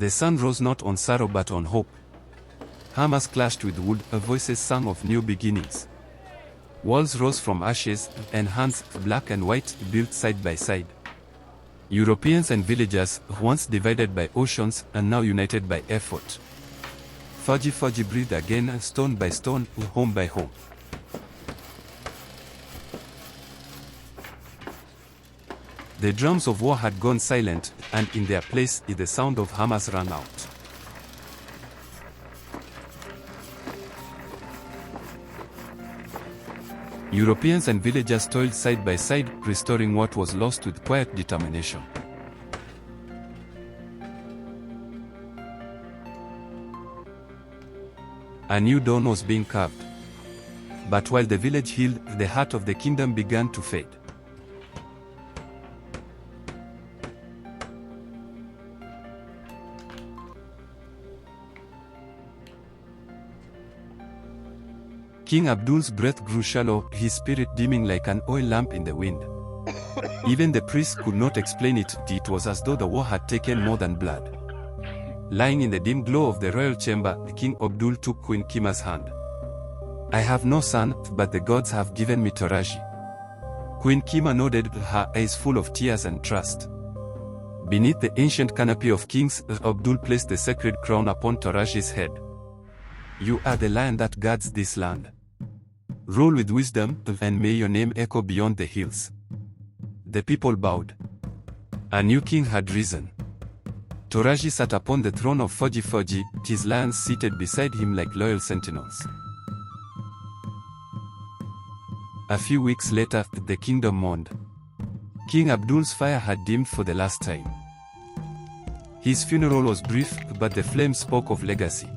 The sun rose not on sorrow but on hope. Hammers clashed with wood, voices sang of new beginnings. Walls rose from ashes, and hands, black and white, built side by side. Europeans and villagers, once divided by oceans, are now united by effort. Faji Faji breathed again, stone by stone, home by home. The drums of war had gone silent, and in their place the sound of hammers rang out. Europeans and villagers toiled side by side, restoring what was lost with quiet determination. A new dawn was being carved. But while the village healed, the heart of the kingdom began to fade. King Abdul's breath grew shallow, his spirit dimming like an oil lamp in the wind. Even the priests could not explain it. It was as though the war had taken more than blood. Lying in the dim glow of the royal chamber, King Abdul took Queen Kima's hand. "I have no son, but the gods have given me Toraji." Queen Kima nodded, her eyes full of tears and trust. Beneath the ancient canopy of kings, Abdul placed the sacred crown upon Toraji's head. "You are the lion that guards this land. Rule with wisdom, and may your name echo beyond the hills." The people bowed. A new king had risen. Toraji sat upon the throne of Faji Faji, his lions seated beside him like loyal sentinels. A few weeks later, the kingdom mourned. King Abdul's fire had dimmed for the last time. His funeral was brief, but the flame spoke of legacy.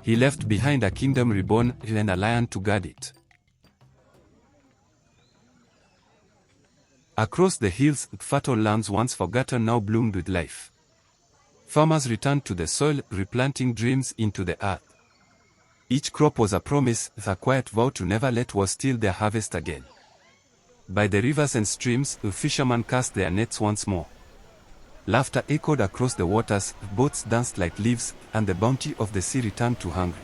He left behind a kingdom reborn, and a lion to guard it. Across the hills, fertile lands once forgotten now bloomed with life. Farmers returned to the soil, replanting dreams into the earth. Each crop was a promise, a quiet vow to never let war steal their harvest again. By the rivers and streams, fishermen cast their nets once more. Laughter echoed across the waters, boats danced like leaves, and the bounty of the sea returned to hunger.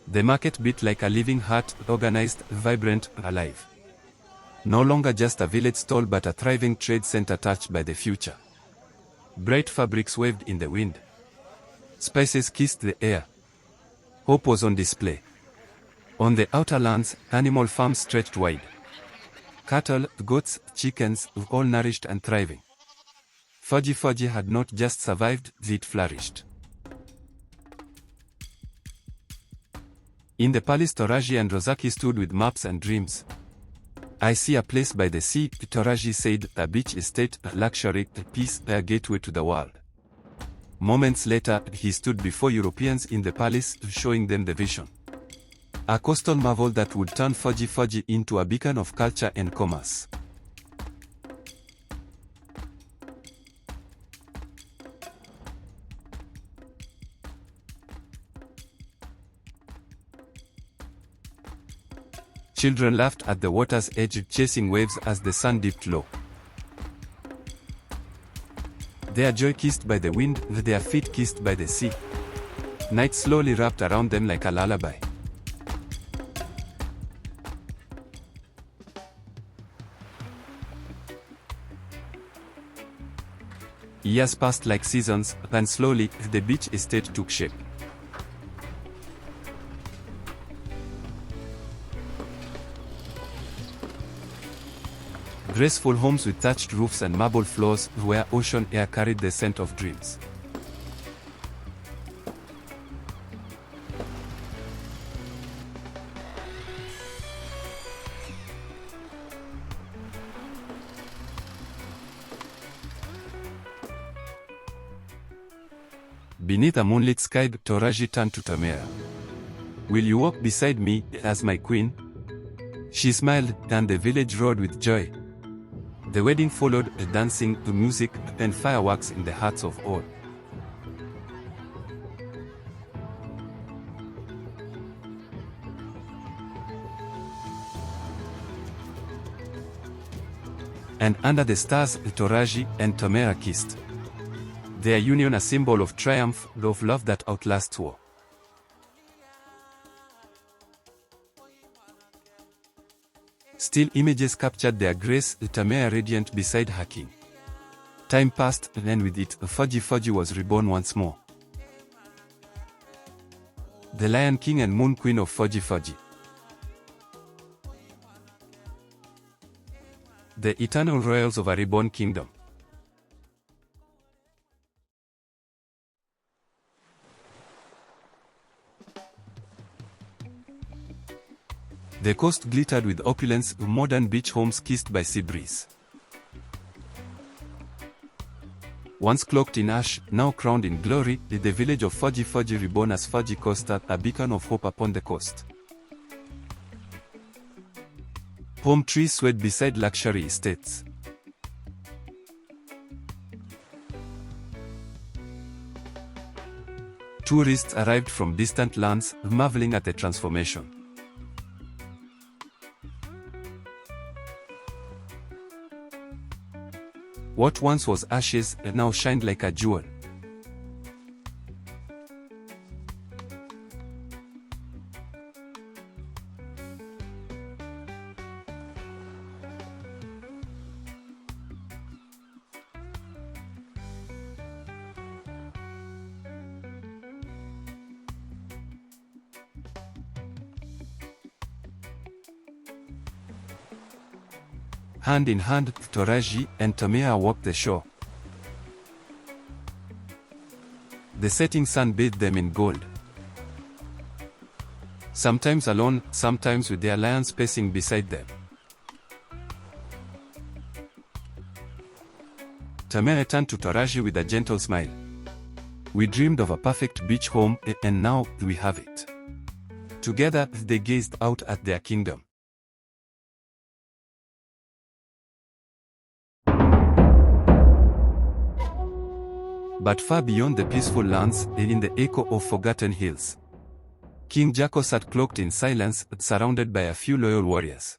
The market beat like a living heart, organized, vibrant, alive. No longer just a village stall but a thriving trade center touched by the future. Bright fabrics waved in the wind. Spices kissed the air. Hope was on display. On the outer lands, animal farms stretched wide. Cattle, goats, chickens, all nourished and thriving. Faji Faji had not just survived, it flourished. In the palace, Toraji and Rozaki stood with maps and dreams. "I see a place by the sea," Toraji said, "a beach estate, luxury, peace, a gateway to the world." Moments later, he stood before Europeans in the palace, showing them the vision. A coastal marvel that would turn Faji Faji into a beacon of culture and commerce. Children laughed at the water's edge, chasing waves as the sun dipped low. Their joy kissed by the wind, their feet kissed by the sea. Night slowly wrapped around them like a lullaby. Years passed like seasons, and slowly, the beach estate took shape. Graceful homes with thatched roofs and marble floors, where ocean air carried the scent of dreams. Beneath a moonlit sky, Toraji turned to Tamara. "Will you walk beside me, as my queen?" She smiled, and the village roared with joy. The wedding followed, dancing, music, and fireworks in the hearts of all. And under the stars, Toraji and Tamara kissed. Their union a symbol of triumph, of love that outlasts war. Still images captured their grace, Tamara radiant beside her king. Time passed, and with it, Faji Faji was reborn once more. The Lion King and Moon Queen of Faji Faji. The eternal royals of a reborn kingdom. The coast glittered with opulence, modern beach homes kissed by sea breeze. Once cloaked in ash, now crowned in glory, the village of Faji Faji reborn as Faji Costa, a beacon of hope upon the coast. Palm trees swayed beside luxury estates. Tourists arrived from distant lands, marveling at the transformation. What once was ashes now shined like a jewel. Hand in hand, Toraji and Tamara walked the shore. The setting sun bathed them in gold. Sometimes alone, sometimes with their lions pacing beside them. Tamara turned to Toraji with a gentle smile. We dreamed of a perfect beach home, and now we have it. Together, they gazed out at their kingdom. But far beyond the peaceful lands, in the echo of forgotten hills, King Jacko sat cloaked in silence, surrounded by a few loyal warriors.